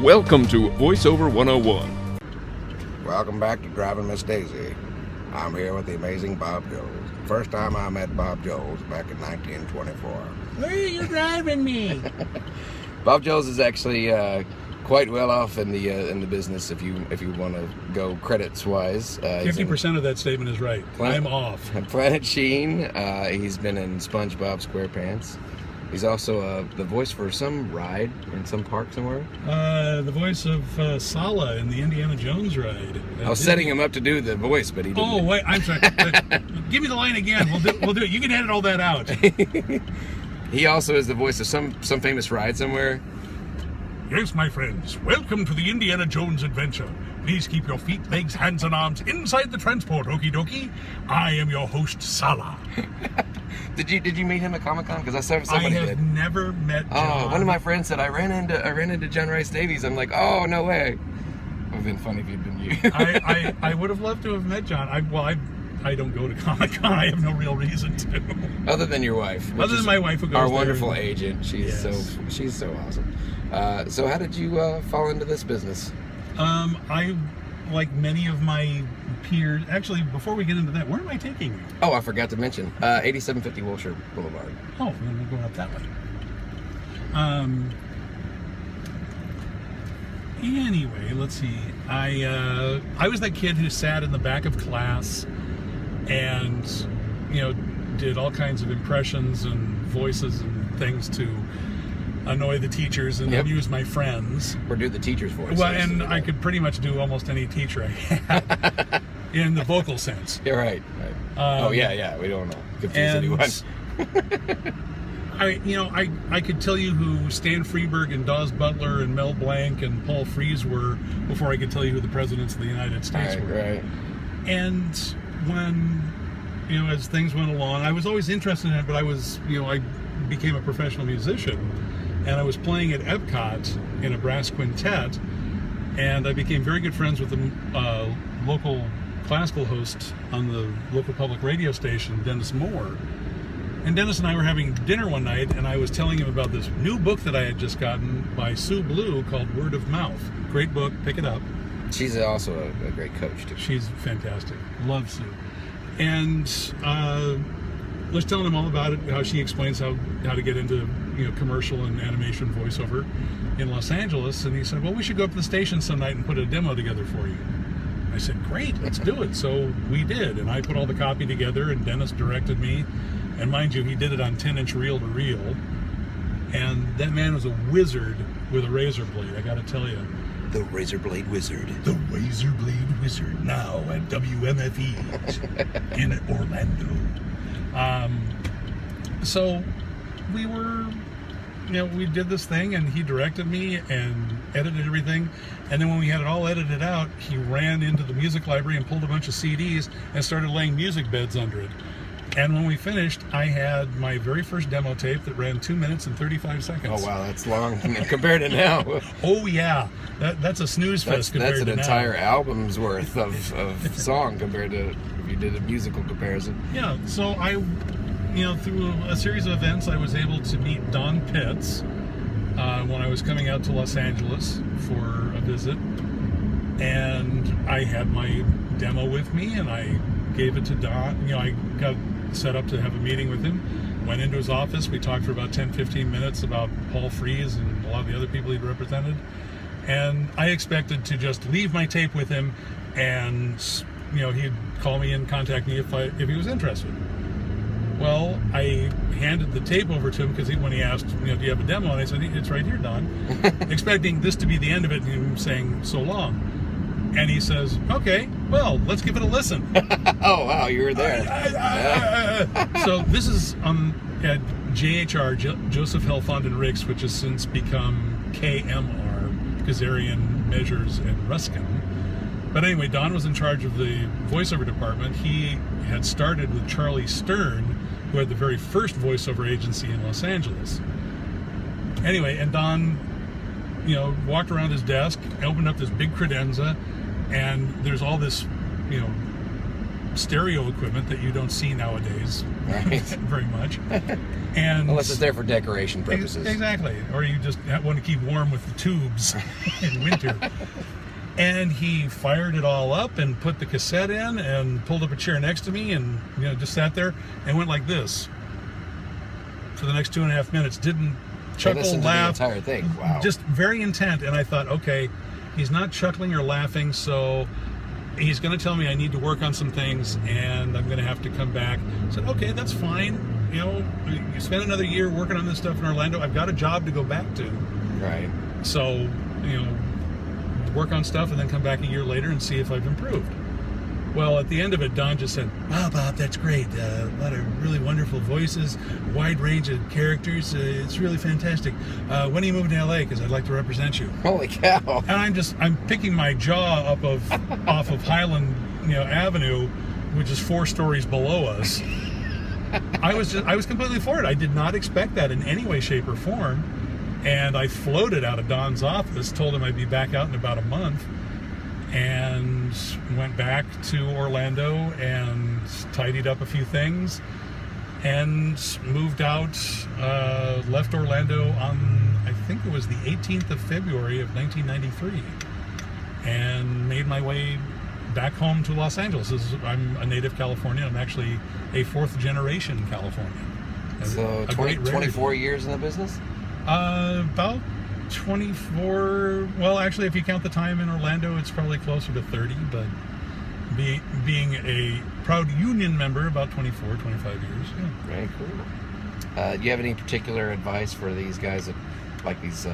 Welcome to VoiceOver 101. Welcome back to Driving Miss Daisy. I'm here with the amazing Bob Joles. First time I met Bob Joles back in 1924. Where are you driving me? Bob Joles is actually quite well off in the business. If you want to go credits wise, 50% of that statement is right. I'm off. Planet Sheen. He's been in SpongeBob SquarePants. He's also the voice for some ride in some park somewhere. The voice of Sala in the Indiana Jones ride. I was setting him up to do the voice, but he didn't. Oh wait, I'm sorry. Give me the line again. We'll do it. You can edit all that out. He also is the voice of some famous ride somewhere. Yes, my friends. Welcome to the Indiana Jones adventure. Please keep your feet, legs, hands, and arms inside the transport, okie dokie. I am your host, Sala. Did you meet him at Comic-Con? Because I saw somebody I have never met John. Oh, one of my friends said I ran into John Rice Davies. I'm like, oh no way. It would have been funny if you'd been you. I would have loved to have met John. I don't go to Comic-Con. I have no real reason to. Other than your wife. Other than my wife, who goes our there. wonderful agent. She's Yes. she's so awesome. So how did you fall into this business? I, like many of my peers, actually, before we get into that, where am I taking you? Oh, I forgot to mention 8750 Wilshire Boulevard. Oh, then we're going up that way. Anyway, let's see. I was that kid who sat in the back of class and, did all kinds of impressions and voices and things to annoy the teachers and amuse my friends. Or do the teacher's voice. Well, and I could pretty much do almost any teacher I had in the vocal sense. You're right. Oh yeah. We don't confuse anyone. I could tell you who Stan Freberg and Dawes Butler and Mel Blanc and Paul Frees were before I could tell you who the presidents of the United States were. Right. And when, as things went along, I was always interested in it, but I became a professional musician, and I was playing at Epcot in a brass quintet, and I became very good friends with the local classical host on the local public radio station, Dennis Moore. And Dennis and I were having dinner one night, and I was telling him about this new book that I had just gotten by Sue Blue called Word of Mouth. Great book, pick it up. She's also a great coach too. She's fantastic. Love Sue. And was telling him all about it, how she explains how to get into commercial and animation voiceover in Los Angeles. And he said, well, we should go up to the station some night and put a demo together for you. I said, great, let's do it. So we did, and I put all the copy together, and Dennis directed me. And mind you, he did it on 10-inch reel-to-reel. And that man was a wizard with a razor blade, I gotta tell you. The Razor Blade Wizard. The Razor Blade Wizard, now at WMFE in Orlando. So we were, we did this thing, and he directed me and edited everything. And then when we had it all edited out, he ran into the music library and pulled a bunch of CDs and started laying music beds under it. And when we finished, I had my very first demo tape that ran 2 minutes and 35 seconds. Oh wow, that's long compared to now. Oh yeah, that's a snooze fest compared to now. That's an entire album's worth of song compared to if you did a musical comparison. Yeah, so I, through a series of events, I was able to meet Don Pitts when I was coming out to Los Angeles for a visit, and I had my demo with me, and I gave it to Don. I got set up to have a meeting with him, went into his office, we talked for about 10-15 minutes about Paul Frees and a lot of the other people he'd represented, and I expected to just leave my tape with him, and he'd call me and contact me if he was interested. Well, I handed the tape over to him because when he asked, do you have a demo, and I said, it's right here, Don, expecting this to be the end of it, and him saying so long. And he says, okay, well, let's give it a listen. Oh, wow, you were there. So this is at JHR, Joseph Helfond and Ricks, which has since become KMR, Kazarian, Measures, and Ruskin. But anyway, Don was in charge of the voiceover department. He had started with Charlie Stern, who had the very first voiceover agency in Los Angeles. Anyway, and Don, walked around his desk, opened up this big credenza, and there's all this, stereo equipment that you don't see nowadays Right. very much. And Unless it's there for decoration purposes. Exactly. Or you just want to keep warm with the tubes in winter. And he fired it all up and put the cassette in and pulled up a chair next to me and just sat there and went like this for the next 2.5 minutes. Didn't chuckle, laugh. To the entire thing. Wow. Just very intent. And I thought, okay, he's not chuckling or laughing, so he's going to tell me I need to work on some things and I'm going to have to come back. I said, okay, that's fine. You spend another year working on this stuff in Orlando. I've got a job to go back to. Right. So, work on stuff and then come back a year later and see if I've improved. Well, at the end of it, Don just said, wow, Bob, that's great. A lot of really wonderful voices, wide range of characters. It's really fantastic. When are you moving to LA? Because I'd like to represent you. Holy cow. And I'm picking my jaw up off of Highland, Avenue, which is 4 stories below us. I was completely for it. I did not expect that in any way, shape, or form. And I floated out of Don's office, told him I'd be back out in about a month, and went back to Orlando and tidied up a few things and moved out, left Orlando on, I think it was the 18th of February of 1993, and made my way back home to Los Angeles. I'm a native Californian. I'm actually a 4th generation Californian. So 24 years in the business? About 24. Well, actually, if you count the time in Orlando, it's probably closer to 30. But being a proud union member, about 24, 25 years. Yeah. Very cool. Do you have any particular advice for these guys that, like these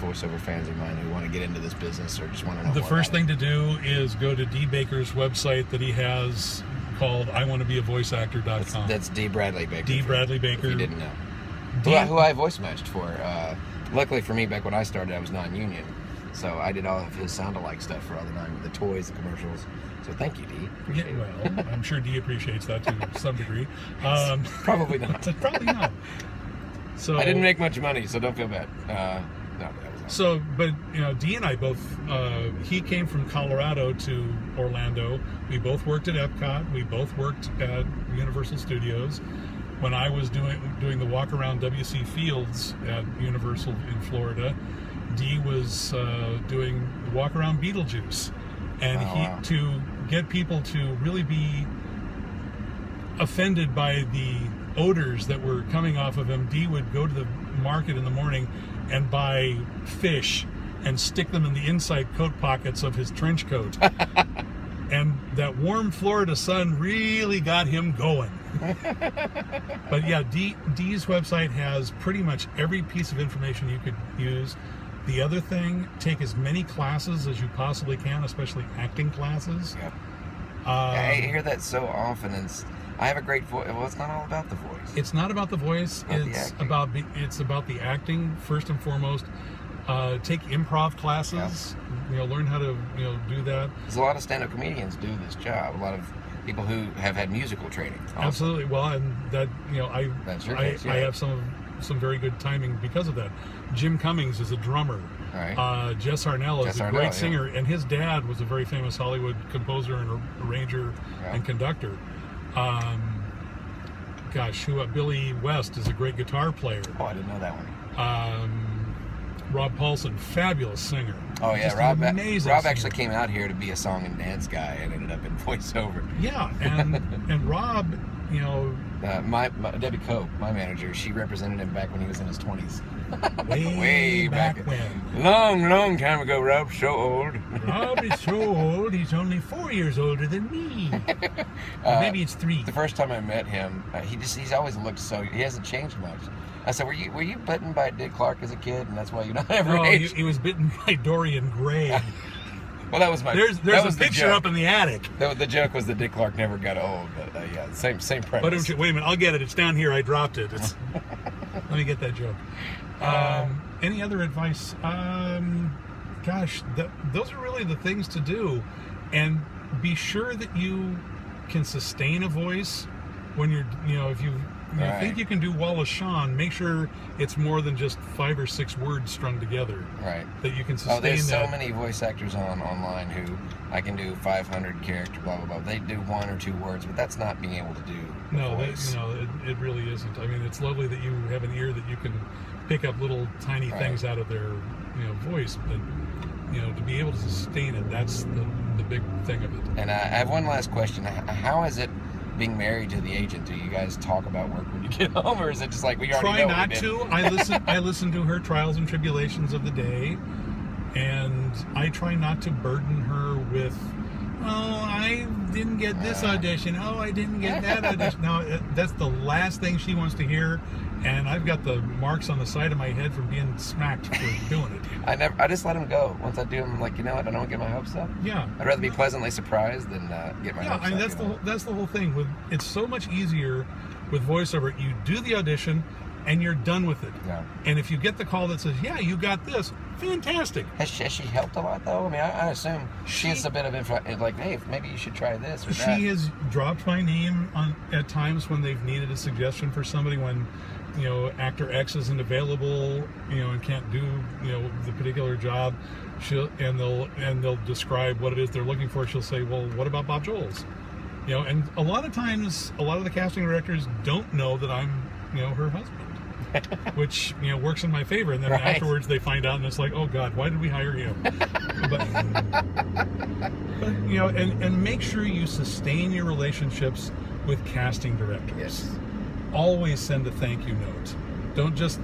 voiceover fans of mine who want to get into this business or just want to know The more first about thing to do is go to D. Baker's website that he has called iwannabeavoiceactor.com. That's D. Bradley Baker. D. Bradley Baker. If you didn't know. Who I voice matched for. Luckily for me, back when I started, I was non-union, so I did all of his sound-alike stuff for all the toys, the commercials. So thank you, D. Appreciate it. Well, I'm sure D appreciates that to some degree. Probably not. Probably not. So I didn't make much money, so don't feel bad. No, that was so, but D and I both. He came from Colorado to Orlando. We both worked at Epcot. We both worked at Universal Studios. When I was doing the walk around WC Fields at Universal in Florida, D was doing the walk around Beetlejuice, and to get people to really be offended by the odors that were coming off of him, D would go to the market in the morning and buy fish and stick them in the inside coat pockets of his trench coat. And that warm Florida sun really got him going. But yeah, D's website has pretty much every piece of information you could use. The other thing, take as many classes as you possibly can, especially acting classes. Yep. I hear that so often, and I have a great voice. Well, it's not all about the voice. It's not about the voice. It's about the acting first and foremost. Take improv classes. Yep. Learn how to do that. There's a lot of stand-up comedians do this job. A lot of people who have had musical training. Also. Absolutely. Well, and that That's your case, I have some very good timing because of that. Jim Cummings is a drummer. All right. Jess Harnell is a great singer, and his dad was a very famous Hollywood composer and arranger and conductor. Billy West is a great guitar player. Oh, I didn't know that one. Rob Paulsen, fabulous singer. Oh yeah, Just Rob. amazing. Rob singer. actually came out here to be a song and dance guy and ended up in voiceover. Yeah, and Rob, my Debbie Cope, my manager, she represented him back when he was in his 20s. way back when. Long time ago. Rob's so old. Rob is so old. He's only 4 years older than me. Or maybe it's 3. The first time I met him, he's always looked he hasn't changed much. I said, were you bitten by Dick Clark as a kid, and that's why you're not ever aged? He was bitten by Dorian Gray. Well, that was my. There's a picture up in the attic. The joke was that Dick Clark never got old, but yeah, same premise. But wait a minute, I'll get it. It's down here. I dropped it. Let me get that joke. Any other advice? Those are really the things to do, and be sure that you can sustain a voice when you're, if you've Right. think you can do Wallace Shawn, make sure it's more than just 5 or 6 words strung together. Right. That you can sustain. Oh, there's that. so many voice actors online who I can do 500 character, blah blah blah. They do 1 or 2 words, but that's not being able to do. No, voice. it really isn't. I mean, it's lovely that you have an ear that you can pick up little tiny things out of their voice, but to be able to sustain it, that's the big thing of it. And I have one last question. How is it being married to the agent? Do you guys talk about work when you get home, or is it just like we already know? Try not to. I listen to her trials and tribulations of the day, and I try not to burden her with, oh, I didn't get this audition. Oh, I didn't get that audition. No, that's the last thing she wants to hear, and I've got the marks on the side of my head from being smacked for doing it. I just let them go. Once I do them, like, what, I don't get my hopes up. Yeah. I'd rather be pleasantly surprised than get my hopes up. Yeah, I mean, that's the whole thing. It's so much easier with voiceover. You do the audition, and you're done with it. Yeah. And if you get the call that says, yeah, you got this, fantastic. Has she helped a lot, though? I mean, I assume she has a bit of info, like, hey, maybe you should try this or that. She has dropped my name at times when they've needed a suggestion for somebody, when actor X isn't available, and can't do the particular job. They'll describe what it is they're looking for. She'll say, well, what about Bob Joles? And a lot of times, a lot of the casting directors don't know that I'm her husband, which works in my favor. And then afterwards they find out, and it's like, oh God, why did we hire him? but and make sure you sustain your relationships with casting directors. Yes. Always send a thank you note. Don't just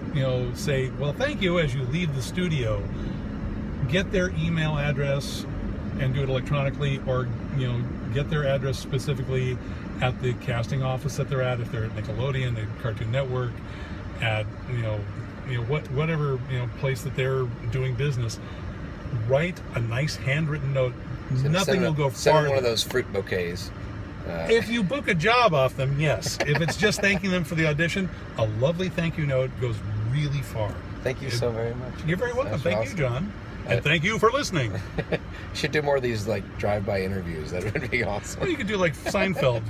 say, well, thank you, as you leave the studio. Get their email address and do it electronically, or get their address specifically at the casting office that they're at. If they're at Nickelodeon, the Cartoon Network, at whatever place that they're doing business, write a nice handwritten note. Nothing will go farther. Send one of those fruit bouquets. If you book a job off them, yes. If it's just thanking them for the audition, a lovely thank you note goes really far. Thank you so very much. You're very welcome. That's Thank awesome. you, John. And thank you for listening. Should do more of these drive-by interviews. That would be awesome. Well, you could do like Seinfeld,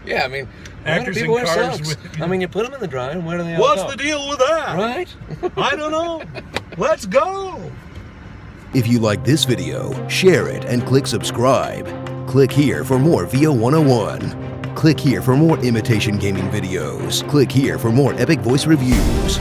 Yeah, I mean, actors in cars. I mean, you put them in the drive, and where do they all What's go? the deal with that? Right? I don't know. Let's go. If you like this video, share it and click subscribe. Click here for more VO101. Click here for more imitation gaming videos. Click here for more epic voice reviews.